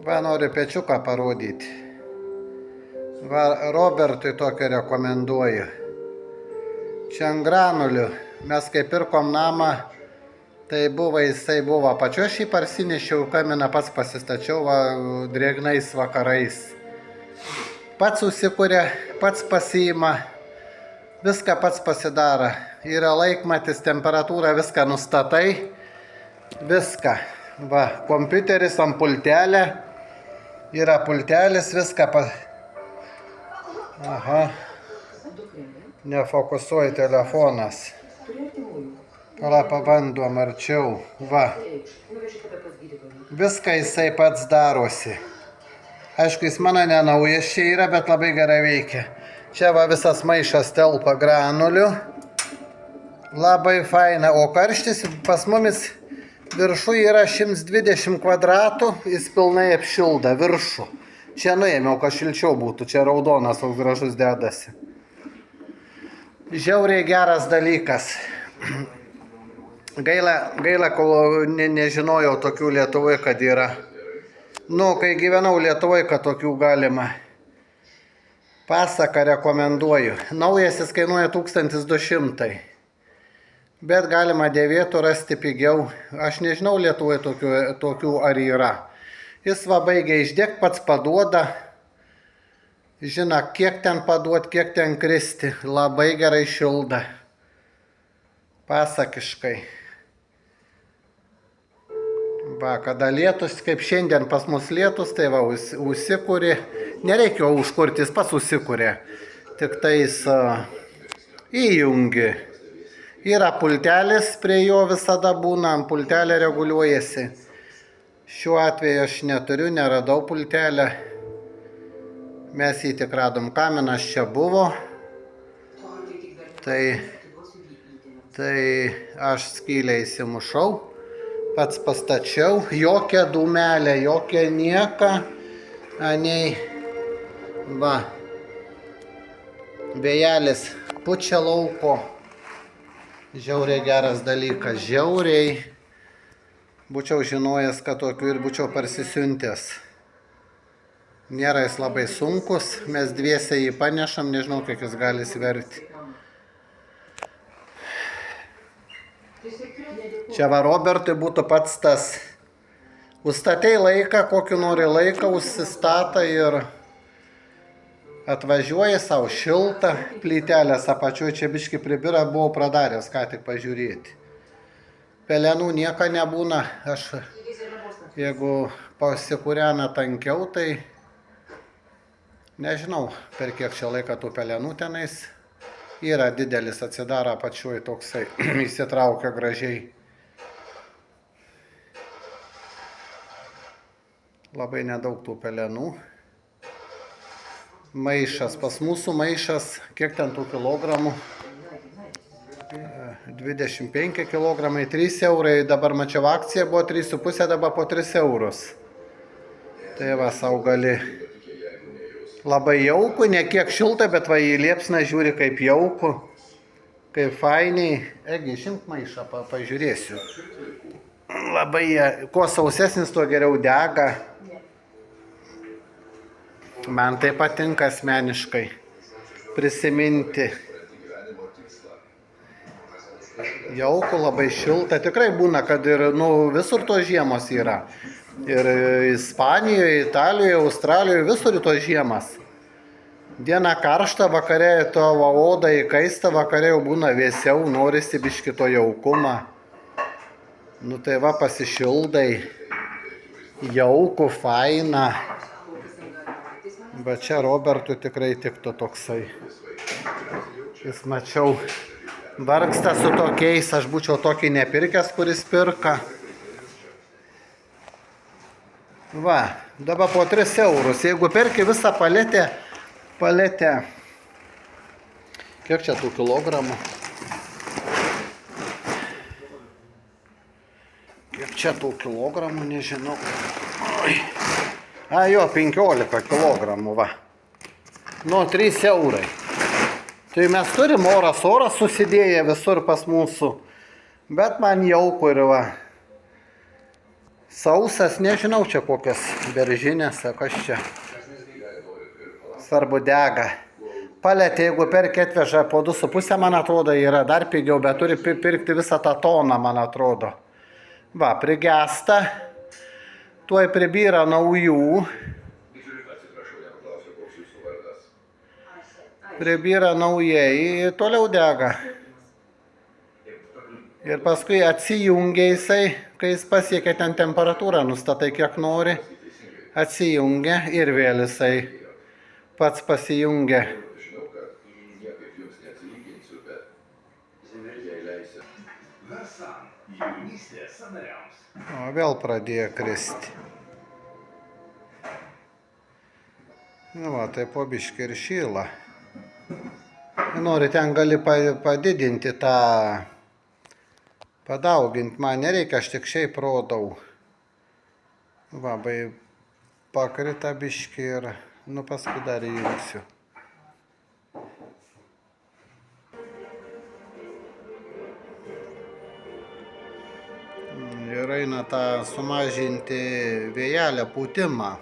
Va, noriu pečiuką parodyti. Va, Robertui tokią rekomenduoju. Čia ant granulių. Mes kai pirkom namą, tai jisai buvo apačio, šį parsinešiau, kaminą pats pasistačiau drėgnais vakarais. Pats susikūrė, pats pasiima, viską pats pasidaro. Yra laikmatis, temperatūra, viską nustatai, viską. Va, kompiuteris ant pultelė, yra pultelis, viską Aha, nefokusuoja telefonas. Pala, pabandom arčiau, va. Viską jisai pats darosi. Aišku, jis mano nenaujas čia yra, bet labai gerai veikia. Čia va visas maišas telpa granulių. Labai faina, o karštis pas mumis viršų yra 120 kvadratų, jis pilnai apšilda viršų. Čia nuėmiau, kad šilčiau būtų, čia raudonas, toks gražus dedasi. Žiauriai geras dalykas. Gaila, kol nežinojau tokių Lietuvoje, kad yra. Nu, kai gyvenau Lietuvoje, kad tokių galima. Pasaką rekomenduoju. Naujasis kainuoja 1200. Bet galima dėvėtų rasti pigiau. Aš nežinau Lietuvoje tokių ar yra. Jis va baigia išdėk, pats paduoda. Žina, kiek ten paduot, kiek ten kristi. Labai gerai šilda. Pasakiškai. Va, kada lietus, kaip šiandien pas mus lietus, tai va, užsikūrė. Nereikia užkurti, jis pats užsikūrė. Tik tais įjungi. Yra pultelis, prie jo visada būna, pultelė reguliuojasi. Šiuo atveju aš neturiu, neradau pultelę. Mes jį tik radom, kaminas čia buvo. Tai aš skylę įsimušau, pats pastačiau, jokia dūmelė, jokia nieka, anei, va, vėjelis pučia lauko, žiauriai geras dalykas, žiauriai, būčiau žinojęs, kad tokių ir būčiau parsisiuntęs. Nėra jis labai sunkus, mes dviese jį panešam, nežinau, kiek jis gali sverti. Čia va Robertui būtų pats tas. Užstatei laiką, kokiu nori laiką, užsistatą ir atvažiuoji savo šiltą, plytelės apačioje, čia biški pribira, buvau pradaręs, ką tik pažiūrėti. Pelenų nieko nebūna, aš jeigu pasikūrena tankiau, tai nežinau, per kiek čia laiką tų pelenų tenais. Yra didelis, atsidaro apačioj toksai, įsitraukia gražiai. Labai nedaug tų pelenų. Maišas, pas mūsų maišas, kiek ten tų kilogramų? 25 kilogramai, 3 eurai, dabar mačiau akcija buvo 3,5, dabar po 3 eurus. Tai va, sau gali. Labai jauku, ne kiek šilta, bet va į liepsną žiūri kaip jauku, kaip fainiai. Egi, išimk maišą, pažiūrėsiu. Labai, kuo sausesnis, tuo geriau dega. Man tai patinka asmeniškai prisiminti. Jauku, labai šilta. Tikrai būna, kad ir visur tos žiemos yra. Ir Ispanijoje, Italijoje, Australijoje, visur tos žiemas. Diena karšta, vakare tavo oda įkaista, vakare jau būna vėsiau, norisi biški to jaukumą. Nu tai va, pasišildai, jauku, faina. Bet čia Robertui tikrai tiktų toksai. Jis mačiau, vargsta su tokiais, aš būčiau tokį nepirkęs, kuris pirka. Va, dabar po 3 eurus. Jeigu perki visą paletę, kiek čia tų kilogramų? Kiek čia tų kilogramų, nežinau. Jo, 15 kilogramų, va. Nu, 3 eurai. Tai mes turim oras susidėję visur pas mūsų. Bet man jauku ir va. Sausas, nežinau čia kokias beržinės, kas čia. Svarbu dega. Paletė, jeigu perki atveža po 2,5, man atrodo, yra dar pigiau, bet turi pirkti visą tą toną, man atrodo. Va, prigesta. Tuoj pribyra naujų. Pribyra naujai, toliau dega. Ir paskui atsijungia jisai, kai jis pasiekia ten temperatūrą, nustatai kiek nori. Atsijungia ir vėl jisai pats pasijungia. O vėl pradėjo kristi. Nu va, tai po biškį ir šyla. Nori, ten gali padidinti tą, padauginti, man nereikia, aš tik šiaip rodau. Va, pakrita biškį ir, nu paskui dar įjungsiu. Ir eina tą sumažinti vėjelę pūtimą.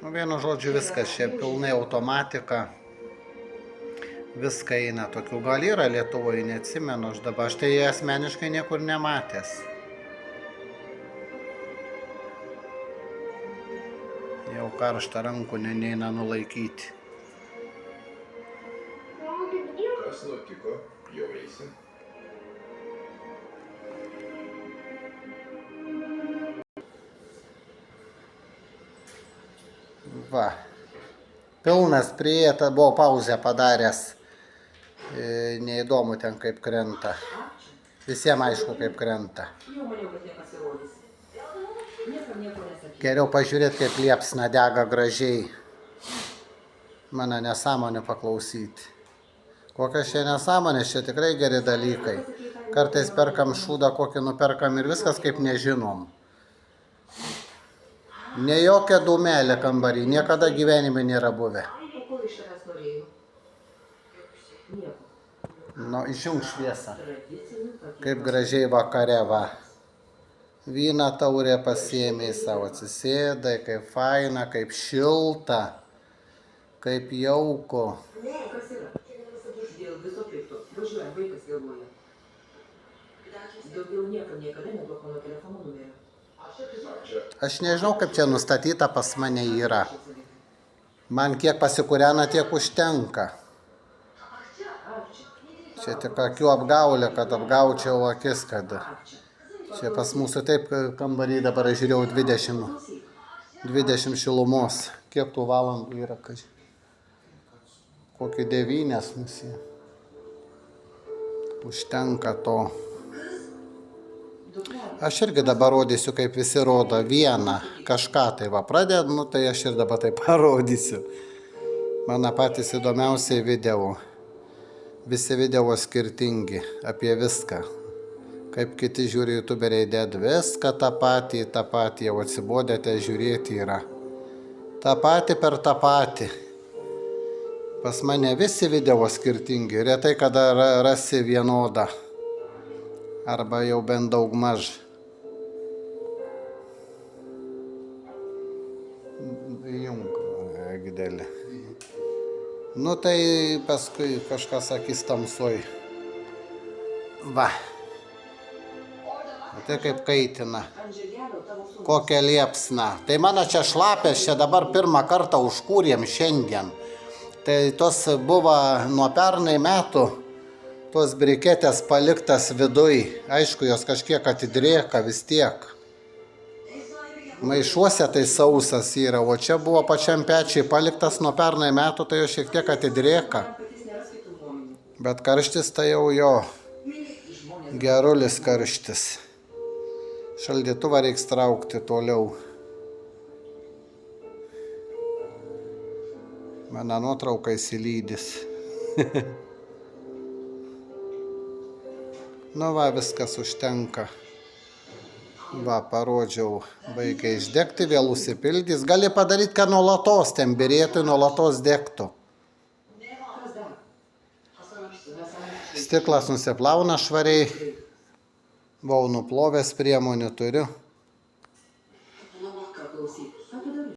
Nu, vienu žodžiu viskas, čia pilnai automatika. Viską eina tokių, gal yra Lietuvoje, neatsimenu aš dabar, aš tai asmeniškai niekur nematęs. Jau karštą rankų neina nulaikyti. Kas nutiko, jau eisim. Va, pilnas prieita, buvo pauzę padaręs. Neįdomu ten kaip krenta. Visiems aišku kaip krenta. Geriau pažiūrėti, kaip liepsna dega gražiai. Mano nesąmonė paklausyti. Kokios čia nesąmonės, čia tikrai geri dalykai. Kartais perkam šūdą, kokį nuperkam ir viskas kaip nežinom. Ne jokia dūmelė kambarį, niekada gyvenime nėra buvę. Nu, išjung šviesą. Kaip gražiai vakare, va. Vyną taurę pasiėmė savo, atsisėdai, kaip faina, kaip šilta, kaip jauku. Aš nežinau, kaip čia nustatyta pas mane yra. Man kiek pasikūrena, tiek užtenka. Čia tik akių apgaulė, kad apgaučiau akis, kad čia pas mūsų taip kambarį dabar žiūrėjau 20 šilumos. Kiek tų valandų yra, kokį 9 musį. Užtenka to. Aš irgi dabar rodysiu, kaip visi rodo vieną kažką tai va pradėd, nu tai aš ir dabar tai parodysiu. Mano patys įdomiausiai video. Visi video skirtingi apie viską. Kaip kiti žiūri youtuberiai dėd viską tą patį jau atsibodėte žiūrėti yra. Ta patį per tą patį. Pas mane visi video skirtingi, retai kada rasi vienodą. Arba jau bent daug maž. Jung, gidelį. Nu tai paskui kažkas sakys tamsoj. Va. Tai kaip kaitina. Kokia liepsna. Tai mano čia šlapės, čia dabar pirmą kartą užkūrėm šiandien. Tai tos buvo nuo pernai metų, tos briketės paliktas viduj. Aišku, jos kažkiek atidrėka vis tiek. Maišuose tai sausas yra, o čia buvo pačiam pečiai paliktas nuo pernai metų, tai jo šiek tiek atidrėka. Bet karštis tai jau jo, gerulis karštis. Šaldytuvą reiks traukti toliau. Mano nuotrauka įsilydys. Nu va, viskas užtenka. Va, parodžiau, baigia išdegti, vėl užsipildys. Gali padaryti, kad nuolatos ten birėtų, nuolatos degtų. Stiklas nusiplauna švariai. Buvau nuplovęs, priemonių turiu. Klausyk, ką tu darai?